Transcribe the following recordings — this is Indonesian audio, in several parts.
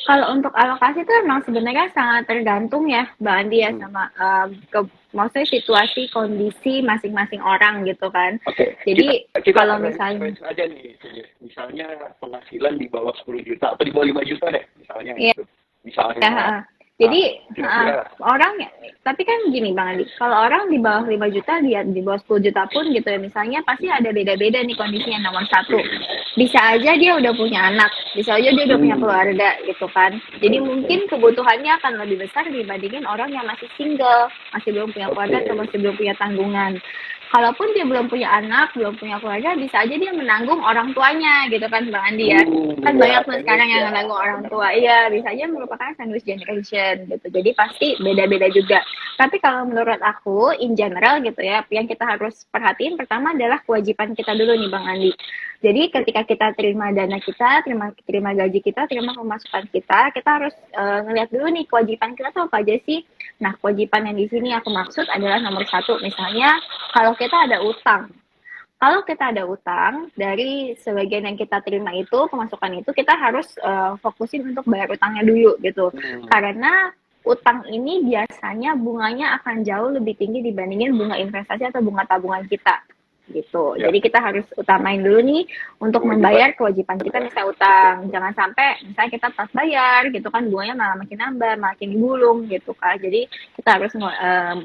Kalau untuk alokasi itu emang sebenarnya sangat tergantung ya, Mbak Andi ya, Hmm. sama maksudnya situasi kondisi masing-masing orang gitu kan. Oke, kita Jadi kita kalau misalnya, range aja nih. Misalnya penghasilan di bawah 10 juta atau di bawah 5 juta deh, misalnya ya, gitu. Misalnya, heeh. Jadi, kira-kira. orang tapi kan gini Bang Andi, kalau orang di bawah 5 juta, dia di bawah 10 juta pun gitu ya, misalnya pasti ada beda-beda nih kondisinya. Nomor satu, Oke. bisa aja dia udah punya anak, bisa aja dia udah punya Hmm, keluarga gitu kan. Jadi betul, betul. mungkin kebutuhannya akan lebih besar dibandingin orang yang masih single, masih belum punya keluarga atau Oke. masih belum punya tanggungan. Kalaupun dia belum punya anak, belum punya keluarga, bisa aja dia menanggung orang tuanya gitu kan Bang Andi ya. Kan Ya, banyak tuh teknis sekarang yang ya, menanggung orang benar. tua. Iya, bisa aja merupakan sandwich generation gitu. Jadi pasti beda-beda juga. Tapi kalau menurut aku, in general gitu ya, yang kita harus perhatiin pertama adalah kewajiban kita dulu nih Bang Andi. Jadi Oke. ketika kita terima dana kita, terima gaji kita, terima pemasukan kita harus ngelihat dulu nih kewajiban kita tuh apa aja sih. Nah, kewajiban yang di sini aku maksud adalah nomor satu, misalnya kalau kita ada utang. Kalau kita ada utang, dari sebagian yang kita terima itu, pemasukan itu, kita harus fokusin untuk bayar utangnya dulu gitu. Hmm, Karena utang ini biasanya bunganya akan jauh lebih tinggi dibandingin bunga investasi atau bunga tabungan kita gitu. ya, Jadi kita harus utamain dulu nih untuk kewajiban membayar kewajiban kita ya. misalnya Betul. utang. Jangan sampai misalnya kita pas bayar gitu kan bunganya malah makin nambah, makin digulung gitu kan. Jadi kita harus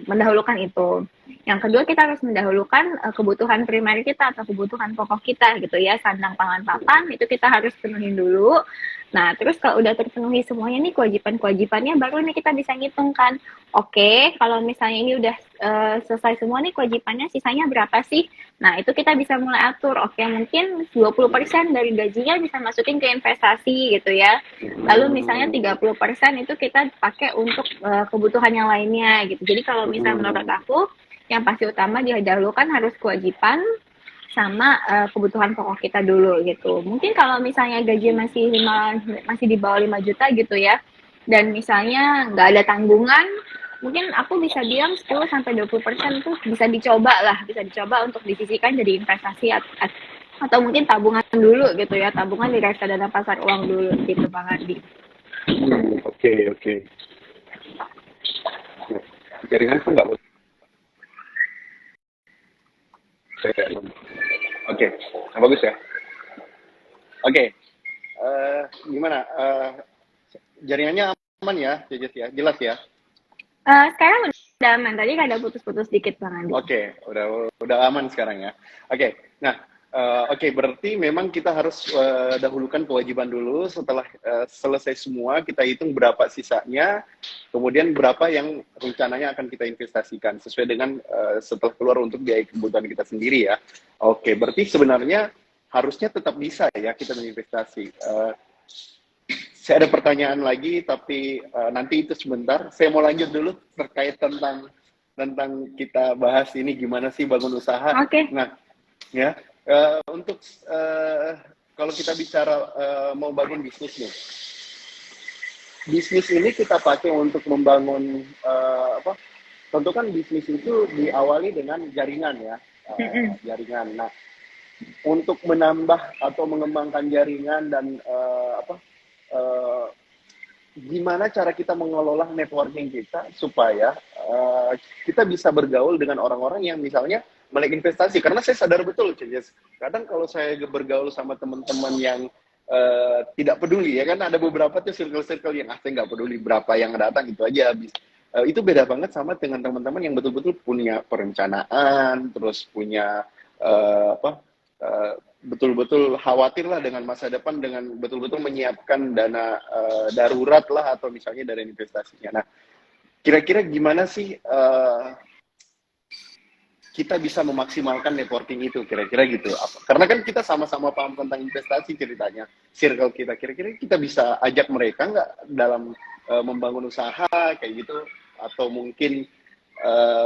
mendahulukan itu. Yang kedua kita harus mendahulukan kebutuhan primer kita atau kebutuhan pokok kita gitu ya, sandang pangan papan itu kita harus penuhin dulu. Nah, terus kalau udah terpenuhi semuanya nih kewajiban-kewajibannya baru nih kita bisa ngitung kan. Oke, kalau misalnya ini udah selesai semua nih kewajibannya, sisanya berapa sih? Nah, itu kita bisa mulai atur. Oke, mungkin 20% dari gajinya bisa masukin ke investasi gitu ya. Lalu misalnya Hmm, 30% itu kita pakai untuk kebutuhan yang lainnya gitu. Jadi kalau misalnya menurut hmm. aku yang pasti utama didahulukan harus kewajiban sama kebutuhan pokok kita dulu gitu. Mungkin kalau misalnya gaji masih di bawah 5 juta gitu ya. Dan misalnya nggak ada tanggungan, mungkin aku bisa bilang 10 sampai 20% tuh bisa dicoba untuk disisihkan jadi investasi atau mungkin tabungan dulu gitu ya, tabungan di reksadana pasar uang dulu gitu Bang Adi. Oke, oke. Jaringan kan nggak boleh. Oke, bagus ya. Oke, gimana? Jaringannya aman ya, Jejet ya? Jelas ya? Sekarang udah aman, tadi ada putus-putus dikit Bang Adi. Oke, udah aman sekarang ya. Oke, nah, oke, berarti memang kita harus dahulukan kewajiban dulu. Setelah selesai semua, kita hitung berapa sisanya, kemudian berapa yang rencananya akan kita investasikan sesuai dengan setelah keluar untuk biaya kebutuhan kita sendiri ya. Oke, berarti sebenarnya harusnya tetap bisa ya kita berinvestasi. Saya ada pertanyaan lagi, tapi nanti itu sebentar. Saya mau lanjut dulu terkait tentang kita bahas ini gimana sih bangun usaha. Oke. Nah, ya untuk kalau kita bicara mau bangun bisnis nih, bisnis ini kita pakai untuk membangun apa? Tentu kan bisnis itu diawali dengan jaringan ya, Mm-mm. jaringan. Nah, untuk menambah atau mengembangkan jaringan dan apa? Uh, Gimana cara kita mengelola networking kita supaya kita bisa bergaul dengan orang-orang yang misalnya melek investasi, karena saya sadar betul Cendes, kadang kalau saya bergaul sama teman-teman yang tidak peduli ya kan, ada beberapa tuh circle-circle yang saya nggak peduli berapa yang datang itu aja habis. Itu beda banget sama dengan teman-teman yang betul-betul punya perencanaan, terus punya apa, betul-betul khawatir lah dengan masa depan, dengan betul-betul menyiapkan dana darurat lah atau misalnya dari investasinya. Nah, kira-kira gimana sih kita bisa memaksimalkan networking itu, kira-kira gitu? Karena kan kita sama-sama paham tentang investasi ceritanya, circle kita, kira-kira kita bisa ajak mereka nggak dalam membangun usaha kayak gitu, atau mungkin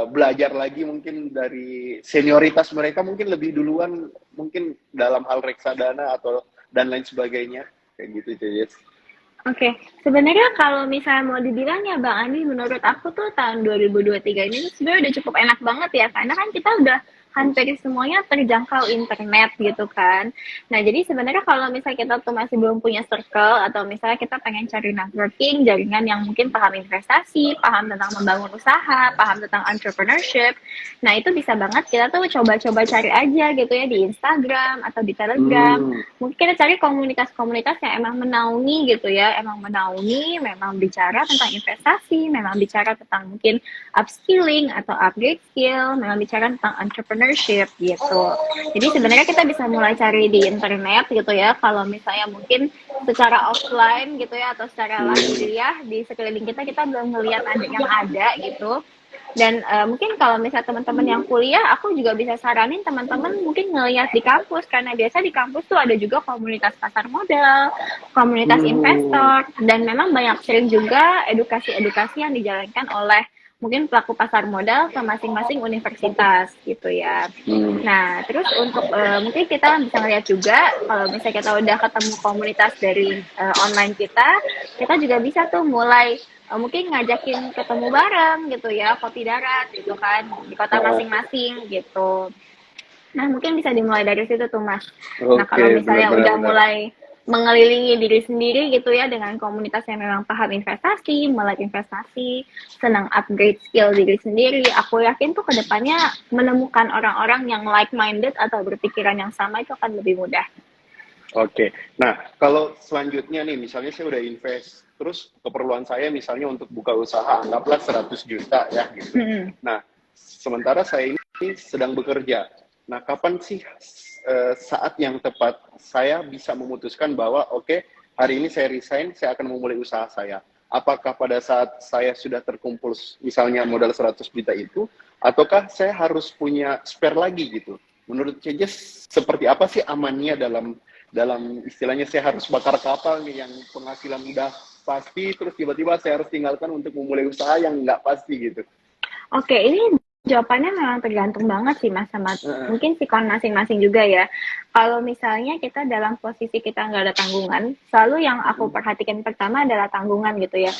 belajar lagi mungkin dari senioritas mereka mungkin lebih duluan mungkin dalam hal reksadana atau dan lain sebagainya kayak gitu Jess. Oke, sebenarnya kalau misalnya mau dibilang ya Bang Andi, menurut aku tuh tahun 2023 ini tuh sebenarnya udah cukup enak banget ya, karena kan kita udah hampir semuanya terjangkau internet gitu kan. Nah, jadi sebenarnya kalau misalnya kita tuh masih belum punya circle atau misalnya kita pengen cari networking, jaringan yang mungkin paham investasi, paham tentang membangun usaha, paham tentang entrepreneurship. Nah, itu bisa banget kita tuh coba-coba cari aja gitu ya di Instagram atau di Telegram. Hmm. Mungkin kita cari komunitas-komunitas yang emang menaungi gitu ya, emang menaungi, memang bicara tentang investasi, memang bicara tentang mungkin upskilling atau upgrade skill, memang bicara tentang entrepreneurship gitu. Jadi sebenarnya kita bisa mulai cari di internet gitu ya, kalau misalnya mungkin secara offline gitu ya atau secara lahiriah di sekeliling kita belum ngelihat ada yang ada gitu. Dan mungkin kalau misalnya teman-teman yang kuliah, aku juga bisa saranin teman-teman mungkin ngelihat di kampus, karena biasa di kampus tuh ada juga komunitas pasar modal, komunitas investor, dan memang banyak sering juga edukasi-edukasi yang dijalankan oleh mungkin pelaku pasar modal ke masing-masing universitas gitu ya. Nah, terus untuk mungkin kita bisa ngeliat juga kalau misalnya kita udah ketemu komunitas dari online kita juga bisa tuh mulai mungkin ngajakin ketemu bareng gitu ya, kopi darat gitu kan di kota masing-masing gitu. Nah, mungkin bisa dimulai dari situ tuh, Mas. Nah, kalau Oke, misalnya udah benar-benar. mulai mengelilingi diri sendiri gitu ya dengan komunitas yang memang paham investasi, melek investasi, senang upgrade skill diri sendiri, aku yakin tuh kedepannya menemukan orang-orang yang like-minded atau berpikiran yang sama itu akan lebih mudah. Oke, nah kalau selanjutnya nih, misalnya saya udah invest, terus keperluan saya misalnya untuk buka usaha, anggaplah 100 juta ya gitu. Nah, sementara saya ini sedang bekerja. Nah, kapan sih saat yang tepat saya bisa memutuskan bahwa oke, hari ini saya resign, saya akan memulai usaha saya. Apakah pada saat saya sudah terkumpul misalnya modal 100 juta itu, ataukah saya harus punya spare lagi gitu? Menurut Cejes, seperti apa sih amannya dalam istilahnya saya harus bakar kapal nih yang penghasilan udah pasti, terus tiba-tiba saya harus tinggalkan untuk memulai usaha yang nggak pasti gitu. Oke, ini jawabannya memang tergantung banget sih Mas sama mungkin sikon masing-masing juga ya. Kalau misalnya kita dalam posisi kita nggak ada tanggungan, selalu yang aku perhatikan pertama adalah tanggungan gitu ya.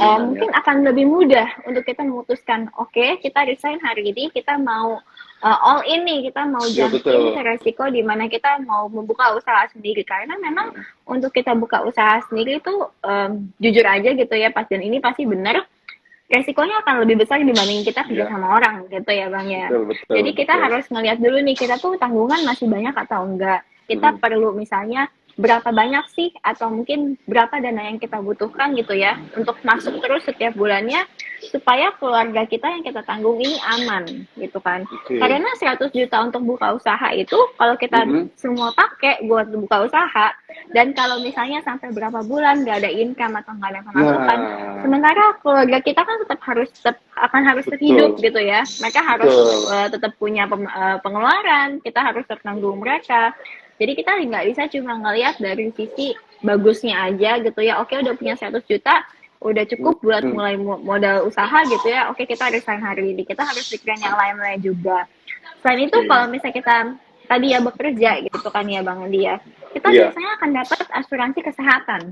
Mungkin akan lebih mudah untuk kita memutuskan, oke, kita resign hari ini, kita mau all in nih, kita mau jumpin ke resiko di mana kita mau membuka usaha sendiri. Karena memang untuk kita buka usaha sendiri itu jujur aja gitu ya, pas dan ini pasti benar, resikonya akan lebih besar dibanding kita kerja sama orang gitu ya Bang ya. Jadi kita harus ngelihat dulu nih, kita tuh tanggungan masih banyak atau enggak. Kita perlu misalnya berapa banyak sih atau mungkin berapa dana yang kita butuhkan gitu ya untuk masuk terus setiap bulannya supaya keluarga kita yang kita tanggung ini aman gitu kan. Karena 100 juta untuk buka usaha itu kalau kita semua pakai buat buka usaha, dan kalau misalnya sampai berapa bulan nggak ada income atau nggak ada pemasukan, sementara keluarga kita kan tetap harus hidup gitu ya. Mereka harus tetap punya pengeluaran, kita harus tertanggung mereka. Jadi kita nggak bisa cuma ngelihat dari sisi bagusnya aja gitu ya. Oke, udah punya 100 juta, udah cukup buat mulai modal usaha gitu ya. Oke, kita resign hari ini. Kita harus pikirin yang lain-lain juga. Selain itu, kalau misalnya kita tadi ya bekerja gitu kan ya Bang Andi ya, kita biasanya akan dapat asuransi kesehatan.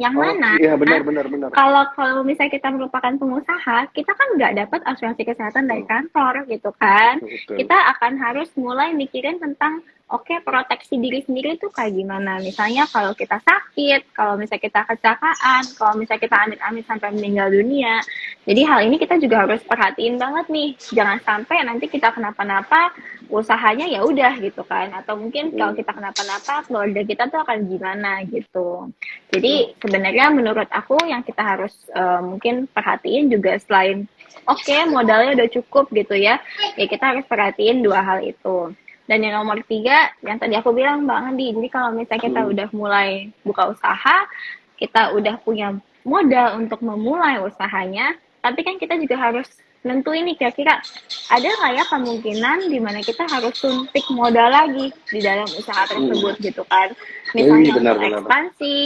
Yang mana benar. Kalau misalnya kita merupakan pengusaha, kita kan nggak dapat asuransi kesehatan dari kantor gitu kan. Kita akan harus mulai mikirin tentang proteksi diri sendiri itu kayak gimana. Misalnya kalau kita sakit, kalau misalnya kita kecelakaan, kalau misalnya kita amit-amit sampai meninggal dunia. Jadi hal ini kita juga harus perhatiin banget nih. Jangan sampai nanti kita kenapa-napa, usahanya ya udah gitu kan. Atau mungkin kalau kita kenapa-napa, keluarga kita tuh akan gimana gitu. Jadi sebenarnya menurut aku yang kita harus mungkin perhatiin juga selain modalnya udah cukup gitu ya kita harus perhatiin dua hal itu. Dan yang nomor 3, yang tadi aku bilang Bang Andi, jadi kalau misalnya kita udah mulai buka usaha, kita udah punya modal untuk memulai usahanya, tapi kan kita juga harus nentuin nih kira-kira ada nggak ya kemungkinan di mana kita harus suntik modal lagi di dalam usaha tersebut gitu kan. Misalnya untuk ekspansi,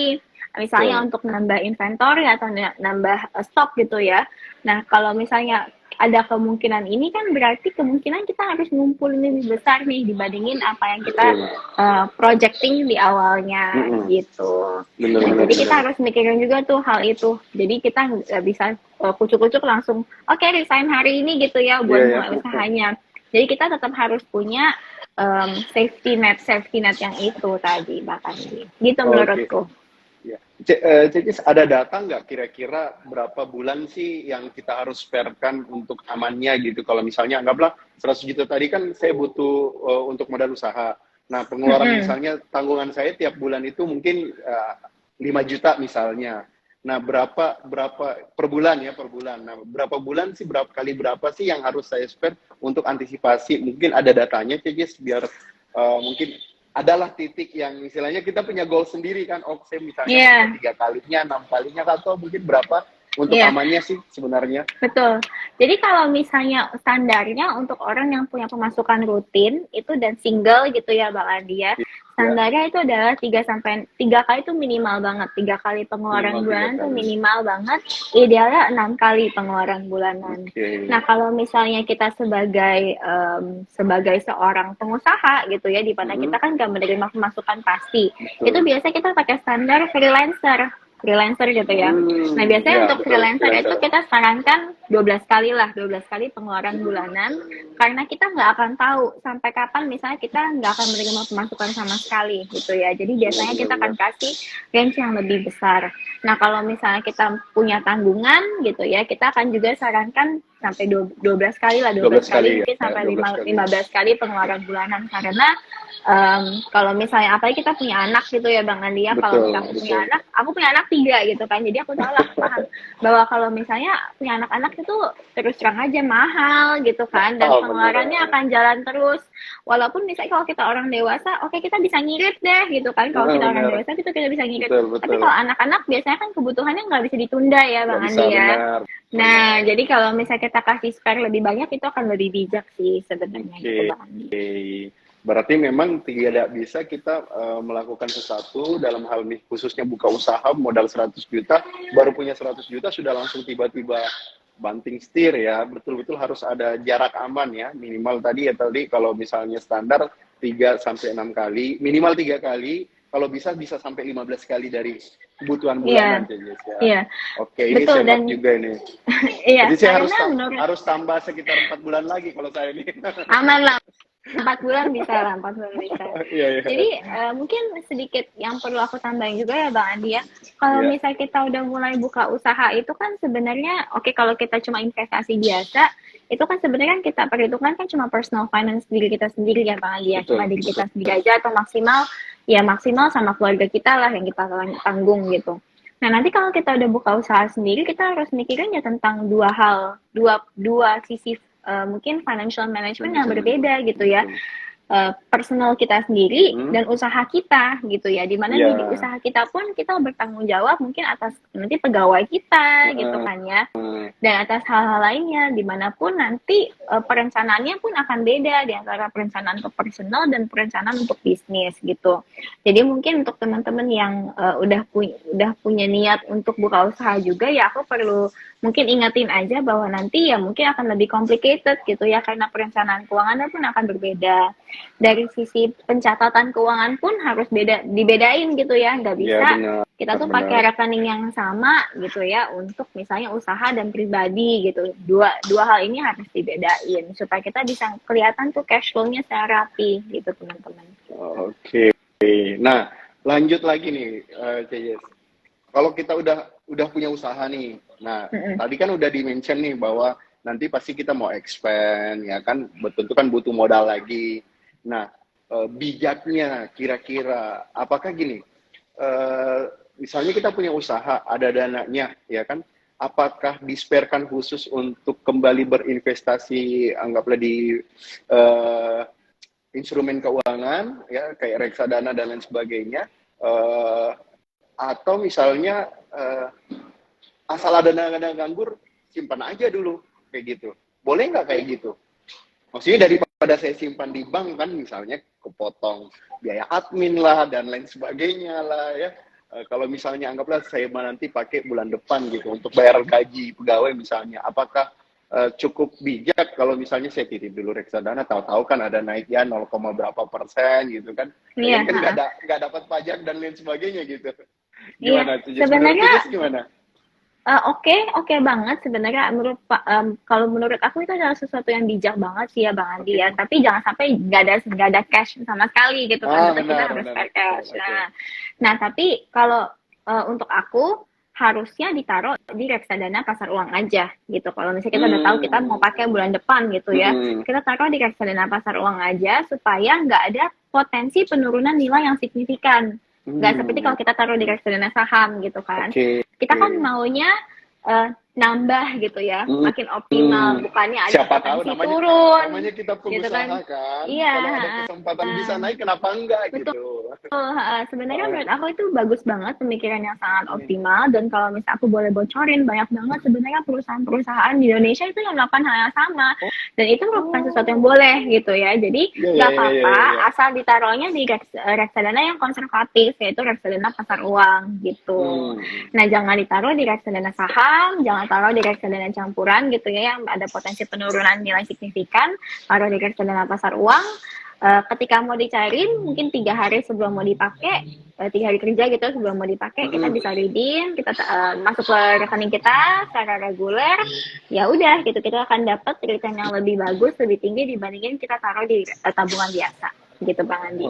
misalnya untuk nambah inventory atau nambah stok gitu ya. Nah, kalau misalnya ada kemungkinan ini kan berarti kemungkinan kita harus ngumpulin lebih besar nih dibandingin apa yang kita projecting di awalnya gitu. Jadi kita harus mikirin juga tuh hal itu. Jadi kita nggak bisa kucuk-kucuk langsung resign hari ini gitu ya buat mulai usahanya. Jadi kita tetap harus punya safety net yang itu tadi bahkan gitu Oke. menurutku. Ya. Cecis, ada data nggak kira-kira berapa bulan sih yang kita harus sparekan untuk amannya gitu? Kalau misalnya anggaplah 100 juta tadi kan saya butuh untuk modal usaha. Nah, pengeluaran Mm-mm. misalnya tanggungan saya tiap bulan itu mungkin 5 juta misalnya. Nah, berapa berapa per bulan ya, per bulan. Nah, berapa bulan sih, berapa sih yang harus saya spare untuk antisipasi? Mungkin ada datanya, Cecis, biar mungkin adalah titik yang istilahnya kita punya goal sendiri kan. Oh, saya misalnya mau Iya, 3 kalinya, 6 kalinya, atau mungkin berapa untuk iya. amannya sih sebenarnya. Betul. Jadi kalau misalnya standarnya untuk orang yang punya pemasukan rutin itu dan single gitu ya Bang Andi ya. Ya, Standarnya itu adalah 3 kali itu minimal banget. 3 kali pengeluaran minimal tiga bulanan itu kali. minimal banget. Idealnya 6 kali pengeluaran bulanan. Oke. Nah kalau misalnya kita sebagai sebagai seorang pengusaha gitu ya, di mana kita Mm-mm. kan nggak menerima pemasukan pasti, itu Betul. biasa kita pakai standar freelancer gitu ya. Nah, biasanya Ya, untuk betul. freelancer itu Freelancer. kita sarankan 12 kali lah, 12 kali pengeluaran bulanan, karena kita nggak akan tahu sampai kapan misalnya kita nggak akan menerima pemasukan sama sekali gitu ya. Jadi Iya, biasanya kita akan benar-benar. kasih range yang lebih besar. Nah, kalau misalnya kita punya tanggungan gitu ya, kita akan juga sarankan sampai 12 kali lah, 12 12 kali kali mungkin ya, sampai 12 kali. 15 kali pengeluaran bulanan, karena kalau misalnya apalagi kita punya anak gitu ya Bang Andi ya, kalau Betul, misalnya betul. aku punya anak 3 gitu kan, jadi aku tahu lah paham bahwa kalau misalnya punya anak-anak itu terus terang aja mahal gitu kan, dan Oh, pengeluarannya benar. akan jalan terus. Walaupun misalnya kalau kita orang dewasa, oke kita bisa ngirit deh gitu kan, kalau kita orang Benar. dewasa itu kita bisa ngirit. Betul, Tapi betul. kalau anak-anak biasanya kan kebutuhannya nggak bisa ditunda ya Nggak Bang bisa, Andi ya. benar. Nah, Benar. jadi kalau misalnya kita kasih spare lebih banyak itu akan lebih bijak sih sebenarnya gitu Oke. Bang Andi. Berarti memang tidak bisa kita melakukan sesuatu dalam hal ini khususnya buka usaha modal 100 juta, baru punya 100 juta sudah langsung tiba-tiba banting setir ya. Betul-betul harus ada jarak aman ya. Minimal tadi ya tadi kalau misalnya standar 3 sampai 6 kali, minimal 3 kali, kalau bisa bisa sampai 15 kali dari kebutuhan Iya, bulanan Cengiz ya. iya, Oke, ini betul. semat Dan juga ini. iya, Jadi saya karena menurut harus tambah sekitar 4 bulan lagi kalau saya ini. aman lah, 4 bulan bisa lah, 4 bulan bisa. Iya, iya. Jadi mungkin sedikit yang perlu aku tambahin juga ya Bang Andi ya. Kalau Iya, misal kita udah mulai buka usaha itu kan sebenarnya oke, kalau kita cuma investasi biasa, itu kan sebenarnya kan kita perhitungkan kan cuma personal finance diri kita sendiri ya Bang Andi ya. betul, Cuma diri betul. kita sendiri aja, atau maksimal sama keluarga kita lah yang kita tanggung gitu. Nah, nanti kalau kita udah buka usaha sendiri, kita harus mikirin ya tentang dua hal, dua sisi mungkin financial management yang berbeda gitu ya. Betul. Personal kita sendiri Hmm, dan usaha kita gitu ya, dimana iya. di usaha kita pun kita bertanggung jawab mungkin atas nanti pegawai kita gitu Heeh, kan ya, heeh. dan atas hal-hal lainnya, dimanapun nanti perencanaannya pun akan beda di antara perencanaan untuk personal dan perencanaan untuk bisnis gitu. Jadi mungkin untuk teman-teman yang udah punya niat untuk buka usaha juga ya, aku perlu mungkin ingetin aja bahwa nanti ya mungkin akan lebih complicated gitu ya, karena perencanaan keuangannya pun akan berbeda. Dari sisi pencatatan keuangan pun harus dibedain gitu ya, nggak Iya, bisa benar, kita tuh benar. pakai rekening yang sama gitu ya untuk misalnya usaha dan pribadi gitu. Dua hal ini harus dibedain supaya kita bisa kelihatan tuh cash flow-nya secara rapi gitu teman-teman. Oke. Nah, lanjut lagi nih, Cengiz. Kalau kita udah punya usaha nih, nah Mm-mm. tadi kan udah di-mention nih bahwa nanti pasti kita mau expand, ya kan, betul itu kan butuh modal lagi. Nah, bijaknya kira-kira, apakah gini, eh, misalnya kita punya usaha, ada dananya, ya kan, apakah disperkan khusus untuk kembali berinvestasi, anggaplah di eh, instrumen keuangan, ya kayak reksadana dan lain sebagainya, eh, atau misalnya asal ada dana nganggur simpan aja dulu kayak gitu, boleh nggak kayak gitu? Maksudnya daripada saya simpan di bank kan misalnya kepotong biaya admin lah dan lain sebagainya lah ya. Kalau misalnya anggaplah saya nanti pakai bulan depan gitu untuk bayar gaji pegawai misalnya, apakah cukup bijak kalau misalnya saya titip dulu reksadana, tahu-tahu kan ada naiknya 0, berapa persen gitu kan, Iya, kayaknya kan nggak dapat pajak dan lain sebagainya gitu. iya. Gimana tuh Jess? Menurut Sebenarnya Jess gimana? Oke, oke banget sebenarnya kalau menurut aku itu adalah sesuatu yang bijak banget sih ya Bang Andi ya. Oke. Tapi jangan sampai nggak ada cash sama sekali gitu kan. Ah, Tetap kita benar, harus benar, spare betul. cash. Oke. Nah, tapi kalau untuk aku harusnya ditaruh di reksadana pasar uang aja gitu. Kalau misalnya kita udah tahu kita mau Hmm. pakai bulan depan gitu ya, Hmm. kita taruh di reksadana pasar uang aja supaya nggak ada potensi penurunan nilai yang signifikan. Nggak seperti Hmm. kalau kita taruh di reksadana saham gitu kan. Oke. Kita kan maunya nambah gitu ya, Hmm. makin optimal, bukannya ada Siapa tahu potensi namanya turun namanya kita gitu pengusaha kan. kan. Iya, Kalau ada kesempatan bisa naik kenapa enggak betul. gitu. Sebenarnya Ah, menurut aku itu bagus banget, pemikiran yang sangat hmm. optimal. Dan kalau misalnya aku boleh bocorin, banyak banget sebenarnya perusahaan-perusahaan di Indonesia itu yang melakukan hal yang sama, Oh, dan itu merupakan sesuatu yang oh. boleh gitu ya. Jadi Ya, ya, nggak ya, ya, apa-apa ya, ya. asal ditaruhnya di reksadana yang konservatif, yaitu reksadana pasar uang gitu. Hmm. Nah, jangan ditaruh di reksadana saham, jangan taruh di reksadana campuran gitu ya, yang ada potensi penurunan nilai signifikan. Taruh di reksadana pasar uang. Ketika mau dicairin mungkin 3 hari sebelum mau dipakai, 3 hari kerja gitu sebelum mau dipakai, kita Hmm. bisa redeem, kita masuk ke rekening kita secara reguler. Ya udah gitu, kita akan dapat return yang lebih bagus, lebih tinggi dibandingin kita taruh di tabungan biasa gitu Bang Andi.